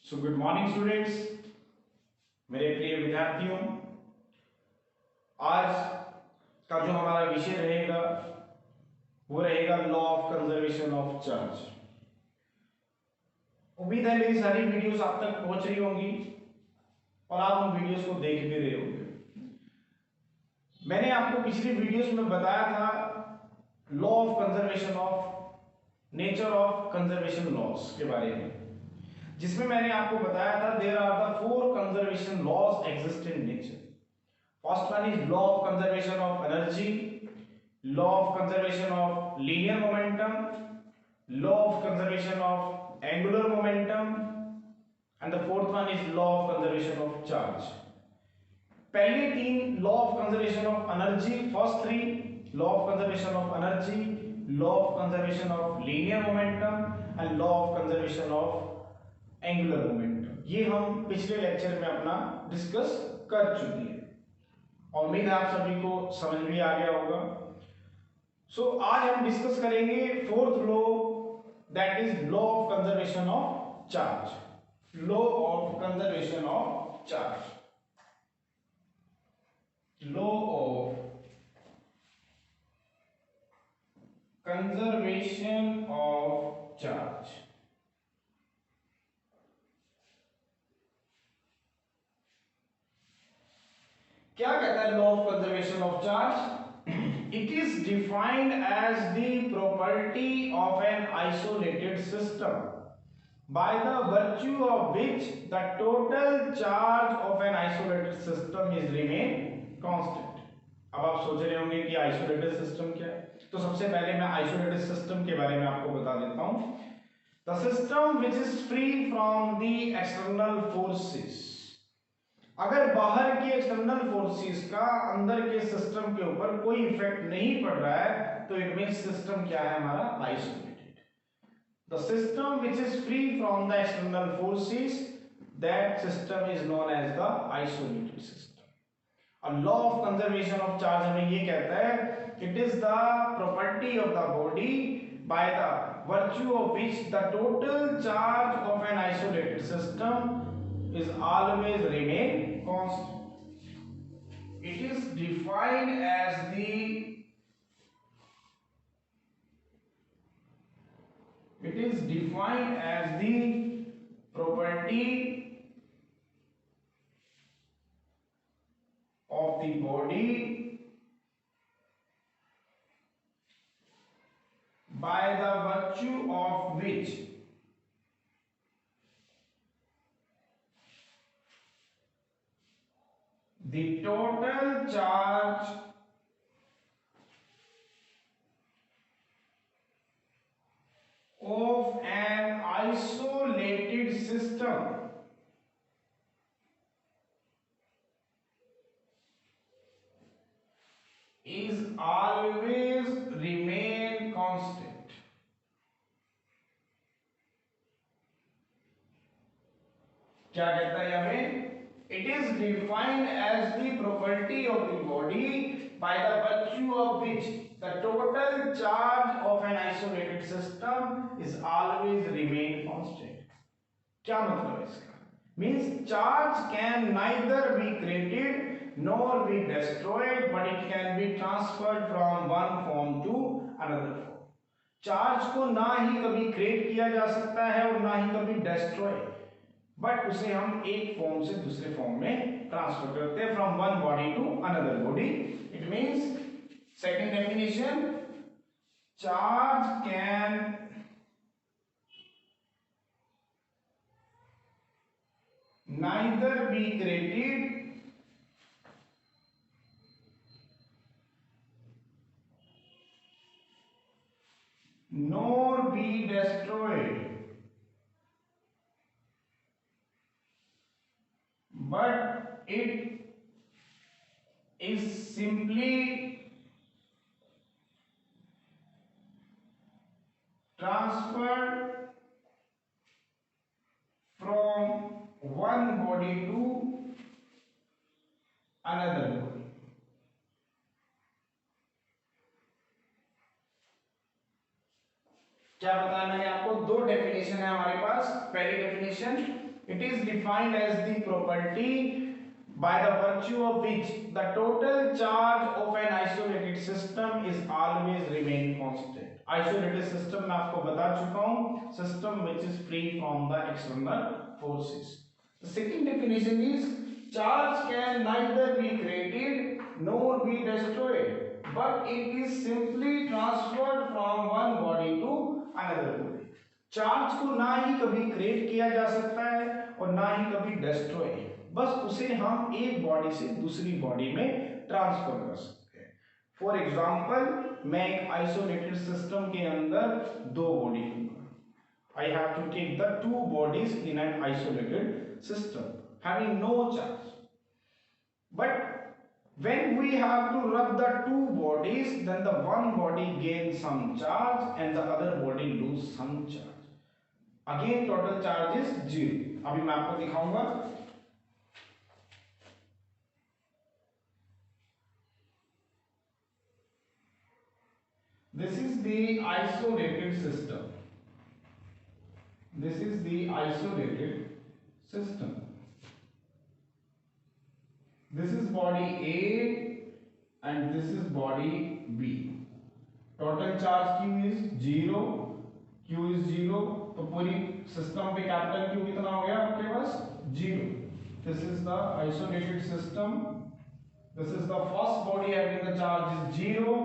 So good morning students, मेरे प्रिय विद्यार्थियों। आज का जो हमारा विषय रहेगा वो रहेगा law of conservation of charge. उम्मीद है मेरी सारी वीडियोस आप तक पहुंच रही होंगी और आप उन वीडियोस को देख भी रहे होंगे। मैंने आपको पिछली वीडियोस में बताया था law of conservation of nature of conservation laws के बारे में, जिसमें मैंने आपको बताया था there are the 4 conservation laws exist in nature. First one is law of conservation of energy, law of conservation of linear momentum, law of conservation of angular momentum and the fourth one is law of conservation of charge. पहले 3 law of conservation of energy, first 3 law of conservation of energy, law of conservation of linear momentum and law of conservation of angular momentum, ये हम पिछले lecture में अपना discuss कर चुके हैं और उम्मीद है आप सभी को समझ भी आ गया होगा। सो आज हम डिस्कस करेंगे fourth law, that is law of conservation of charge. Law of conservation of charge, law of conservation of charge. क्या कहता है law of conservation of charge? It is defined as the property of an isolated system by the virtue of which the total charge of an isolated system is remain constant. अब आप सोच रहे होंगे कि isolated system क्या है, तो सबसे पहले मैं आइसोलेटेड सिस्टम के बारे में आपको बता देता हूं। The system which is free from the external forces. अगर बाहर के एक्सटर्नल फोर्सेस का अंदर के सिस्टम के ऊपर कोई इफेक्ट नहीं पड़ रहा है तो इट मींस सिस्टम क्या है हमारा, isolated. The system which is free from the external forces, that system is known as the isolated system. और law of conservation of charge हमें ये कहता है it is the property of the body by the virtue of which the total charge of an isolated system is always remain constant. It is defined as the property of the body by the virtue of which the total charge of an isolated system is always remain constant. क्या कहता है हमें? It is defined as the property of the body by the virtue of which the total charge of an isolated system is always remain constant. क्या मतलब है इसका? Means charge can neither be created nor be destroyed, but it can be transferred from one form to another form. Charge को ना ही कभी create किया जा सकता है और ना ही कभी डिस्ट्रॉय, बट उसे हम एक फॉर्म से दूसरे फॉर्म में ट्रांसफर करते हैं, from one body to another body. It means, second definition, charge can neither be created nor be destroyed, but it is simply transferred from one body to another body. क्या बताया मैंने आपको? 2 definition है हमारे पास। पहली definition, It is defined as the property by the virtue of which the total charge of an isolated system is always remain constant. Isolated system मैं आपको बता चुका हूँ, system which is free from the external forces. The second definition is charge can neither be created nor be destroyed, but it is simply transferred from one body to another body. Charge को ना ही कभी create किया जा सकता है और ना ही कभी डिस्ट्रॉय, बस उसे हम एक बॉडी से दूसरी बॉडी में ट्रांसफर कर सकते हैं. फॉर एग्जांपल मैं एक आइसोलेटेड सिस्टम के अंदर दो बॉडी लूंगा. I have to take the two bodies in an isolated system having no charge, but when we have to rub the two bodies, then the one body gains some charge and the other body lose some charge. Again total charge is 0. अभी मैं आपको दिखाऊंगा. This is the isolated system. This is the isolated system. This is body A and this is body B. Total charge Q is 0. Q is 0. तो पूरी system पे capital Q कितना हो गया आपके पास 0. This is the isolated system. This is the first body having the charge is 0.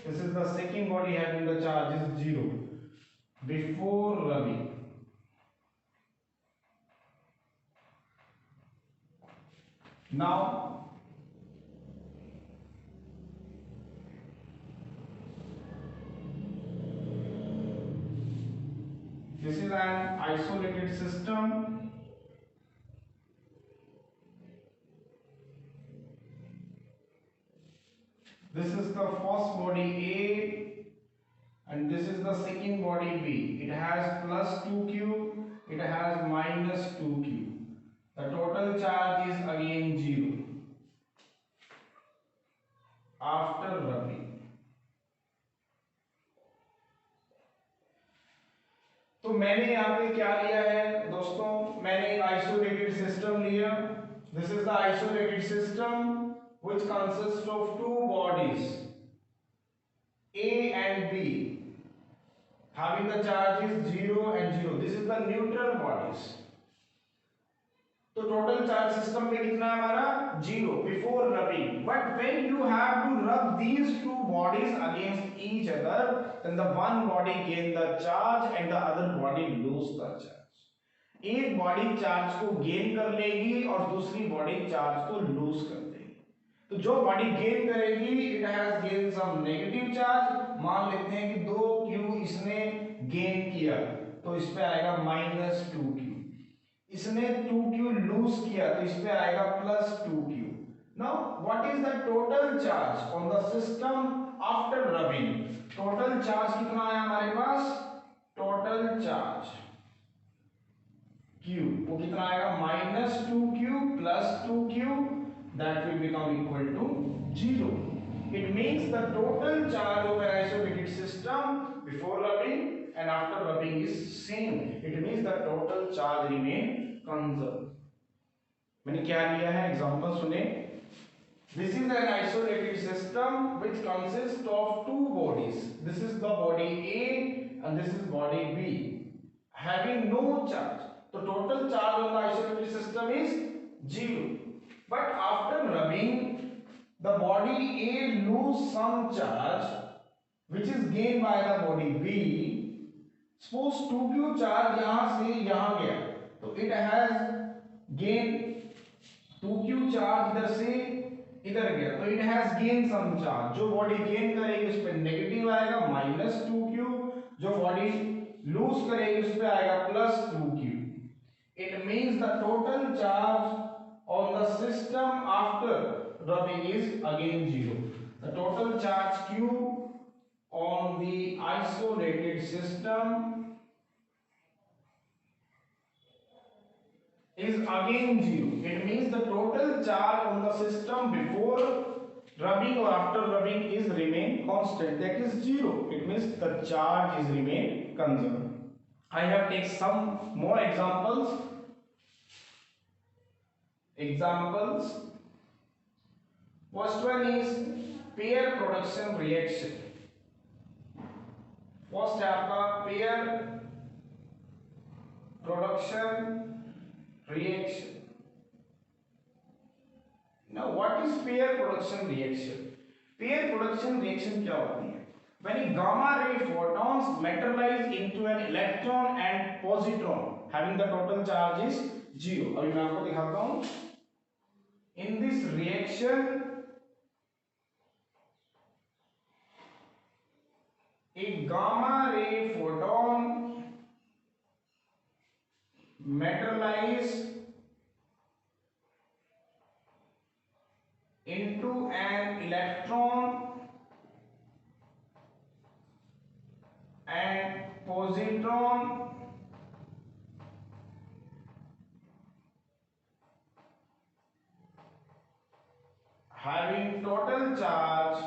This is the second body having the charge is 0. Before rubbing. Now this is an isolated system. This is the first body A and this is the second body B. It has plus 2Q, it has minus 2Q. The total charge is again 0 after rubbing. तो मैंने यहाँ पे क्या लिया है दोस्तों, मैंने एक आइसोलेटेड सिस्टम लिया. This is the isolated system which consists of two bodies A and B having the charge is 0 and 0. This is the neutral bodies. तो टोटल चार्ज सिस्टम में कितना है हमारा 0 before rubbing. But when you have to rub these two bodies against each other, then the one body gain the charge and the other body lose the charge. एक body charge को gain कर लेगी और दूसरी body charge को loose कर देगी. तो जो बॉडी गेन करेगी it has gain some negative charge. मान लेते हैं कि 2q इसने गेन किया तो इस पे आएगा -2q. इसने 2q लूज किया तो इस पे आएगा +2q. Now what is the total charge on the system after rubbing? Total charge कितना आया हमारे पास? टोटल चार्ज q वो कितना आएगा -2q + 2q, that will become equal to 0. It means the total charge of an isolated system before rubbing and after rubbing is same. It means the total charge remain conserved. मैंने क्या लिया है example सुने. This is an isolated system which consists of two bodies. This is the body A and this is body B having no charge. So total charge on the isolated system is 0. But after rubbing, the body A lose some charge which is gained by the body B. Suppose 2q charge यहाँ से यहाँ गया तो it has gained 2q charge इधर से इधर गया तो it has gained some charge. जो बॉडी गेन करेगी उस पर नेगेटिव आएगा -2q, जो बॉडी लूज करेगी उस पर आएगा +2q. It means the total charge on the system after rubbing is again 0. The total charge q on the isolated system is again 0. It means the total charge on the system before rubbing or after rubbing is remain constant, that is 0. It means the charge is remain conserved. I have taken some more examples. Examples. First one is pair production reaction. First है आपका pair production reaction. Now what is pair production reaction? Pair production reaction क्या होती है? When a gamma ray photons materialize into an electron and positron having the total charge is 0. अभी मैं आपको दिखाता हूं. In this reaction, a gamma ray photon materialize into an electron and positron having total charge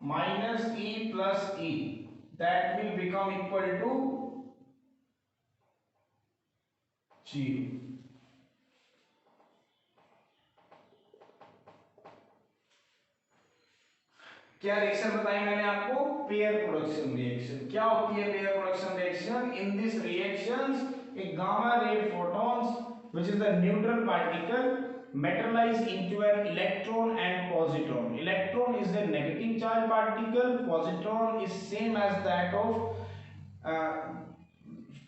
minus E plus E, that will become equal to 0. क्या reaction बताई मैंने आपको? Pair production reaction. क्या होती है pair production reaction? In this reactions a gamma ray photons, which is the neutral particle, materialize into an electron and positron. Electron is a negative charge particle, positron is same as that of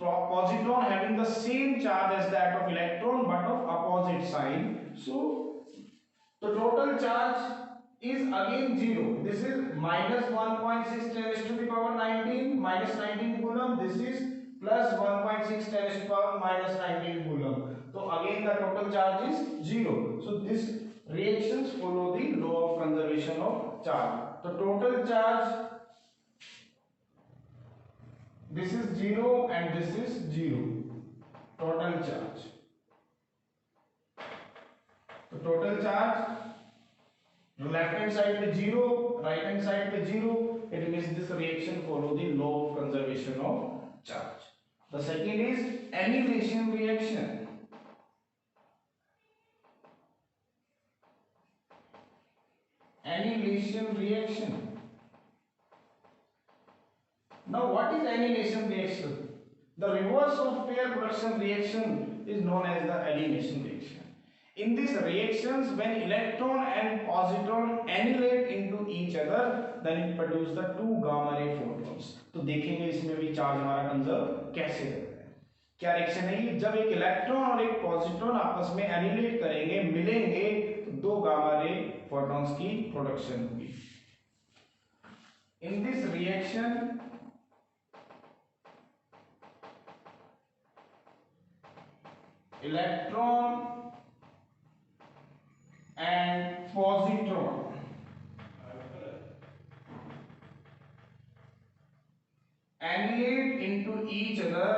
positron having the same charge as that of electron but of opposite sign. So the total charge is again 0. This is minus 1.6 10 raised to the power 19 minus 19 coulomb. This is plus 1.6 10 raised to the power minus 19 coulomb. So again the total charge is 0. So this reactions follow the law of conservation of charge. The total charge, this is 0 and this is 0. Total charge. The total charge left hand side पे 0, right hand side पे 0. It means this reaction follow the law of conservation of charge. The second is annihilation reaction. Annihilation reaction. Now what is annihilation reaction? The reverse of pair production reaction is known as the elimination reaction. In these reactions, when electron and positron annihilate into each other, then it produces the two gamma ray photons. तो देखेंगे इसमें भी charge हमारा conserve कैसे होता है. क्या reaction है ये? जब एक इलेक्ट्रॉन और एक पॉजिट्रॉन आपस में एनिहिलेट करेंगे, मिलेंगे, तो दो गामा रे फोटॉन्स की प्रोडक्शन होगी. In this reaction, electron and positron annihilate into each other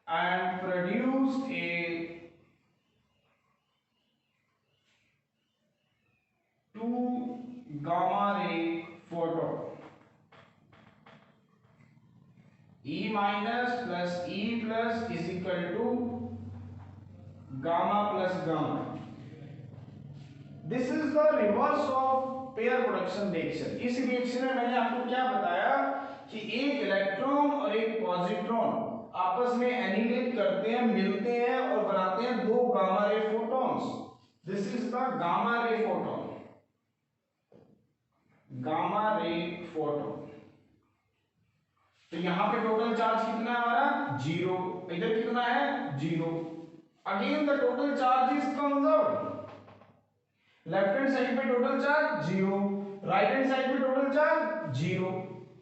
and produce a two gamma ray photon. E minus plus E plus is equal to gamma plus gamma. This is the reverse of pair production reaction. इस reaction में मैंने आपको क्या बताया कि एक electron और एक पॉजिट्रॉन आपस में एनिहिलेट करते हैं, मिलते हैं और बनाते हैं दो gamma ray photons. This is the gamma ray photon. Gamma ray photon. तो यहां पे टोटल चार्ज कितना है हमारा? 0. इधर कितना है? 0. Again the total charge is conserved. Left hand side पे total charge 0, right hand side पे टोटल चार्ज 0,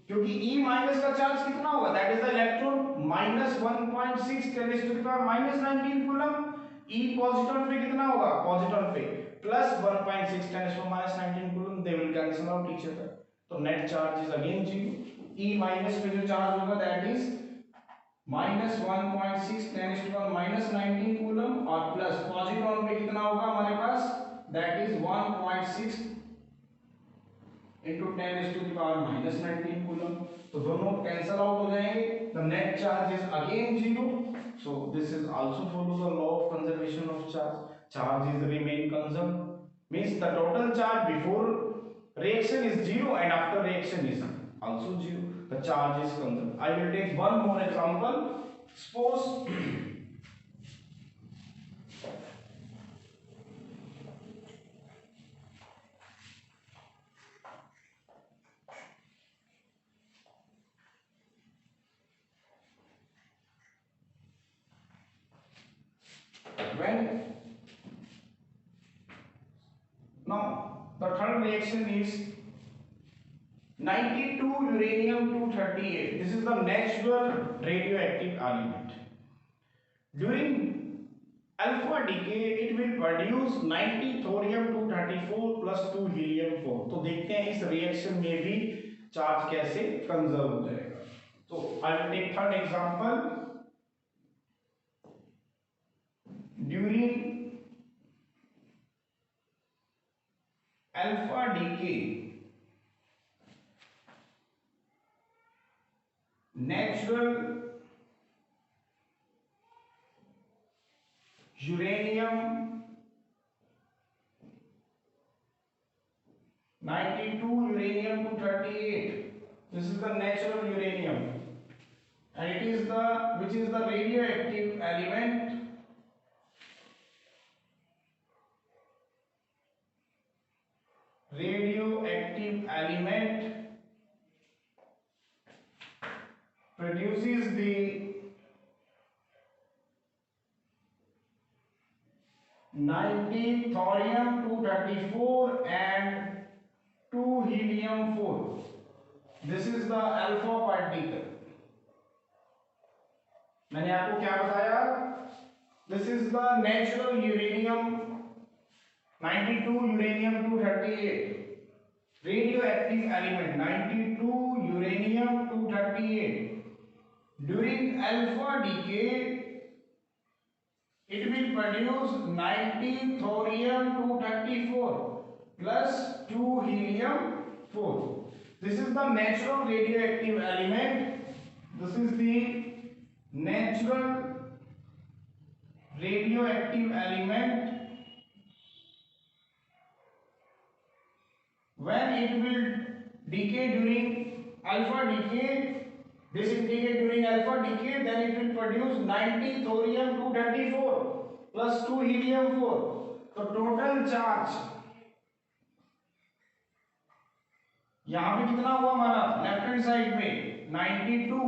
क्योंकि E माइनस का चार्ज कितना होगा? That is the electron minus 1.6 10 to the power minus 19 coulomb. E positron पे कितना होगा? Positron पे plus 1.6 10 to the power minus 19 coulomb. They will cancel out each other. तो net charge is again 0. E minus पे जो charge होगा that is minus 1.6 10 to the power minus 19 coulomb और plus positron पे कितना होगा हमारे पास? that is 1.6 into 10 is to the power minus 19 coulomb. तो दोनों कैंसल आउट हो जाएंगे. The net charge is again 0. So this is also follow the law of conservation of charge. Charge is remain conserved. Means the total charge before reaction is 0 and after reaction is also 0. The charge is conserved. I will take one more example. Suppose when now the third reaction is 92 uranium 238. This is the natural radioactive element. During alpha decay it will produce 90 thorium 234 plus 2 helium 4. तो देखते हैं इस reaction में भी charge कैसे conserve हो जाएगा. तो I will take third example. During alpha decay natural uranium 92 uranium 238. This is the natural uranium and it is the which is the radioactive element produces the 90 thorium 234 and 2 helium 4. This is the alpha particle. मैंने आपको क्या बताया? This is the natural uranium 92 uranium 238 radioactive element 92 uranium 238. During alpha decay it will produce 90 thorium 234 plus 2 helium 4. This is the natural radioactive element. This is the natural radioactive element. When it will decay during alpha decay, this indicate during alpha decay, then it will produce 90 thorium 234 plus 2 helium 4. तो total charge यहां पे कितना हुआ हमारा left hand side में 92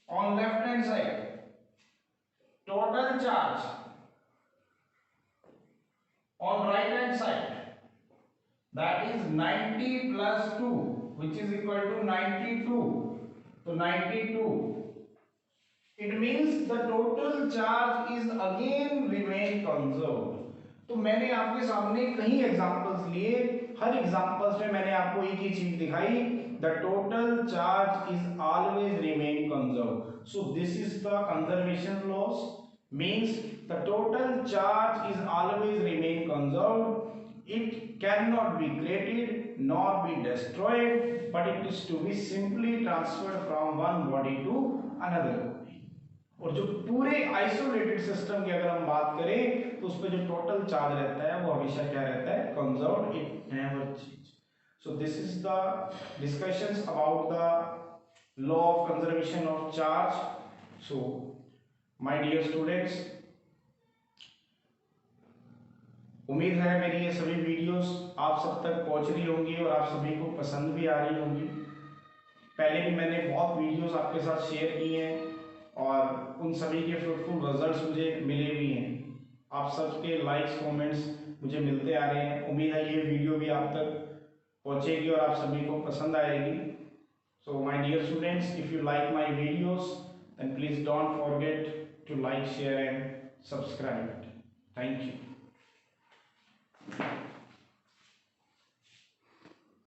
on left hand side. Total charge on right hand side, that is 90 plus 2 which is equal to 92. So 92, it means the total charge is again remain conserved. तो मैंने आपके सामने कई एग्जांपल्स लिए, हर examples में मैंने आपको एक ही चीज दिखाई, the total charge is always remain conserved. So this is the conservation laws, means the total charge is always remain conserved. It cannot be created nor be destroyed, but it is to be simply transferred from one body to another body. और जो पूरे isolated system की अगर हम बात करें तो उस पर जो टोटल चार्ज रहता है वो हमेशा क्या रहता है, conserved, it never change. So this is the discussions about the law of conservation of charge. So my dear students, उम्मीद है मेरी ये सभी वीडियोस आप सब तक पहुंच रही होंगी और आप सभी को पसंद भी आ रही होंगी. पहले भी मैंने बहुत वीडियोस आपके साथ शेयर किए हैं और उन सभी के फ्रूटफुल रिजल्ट्स मुझे मिले भी हैं. आप सबके लाइक्स कमेंट्स मुझे मिलते आ रहे हैं. उम्मीद है ये वीडियो भी आप तक पहुंचेगी और आप सभी को पसंद आएगी. So my dear students, if you like my videos then please don't forget to like, share and subscribe. Thank you.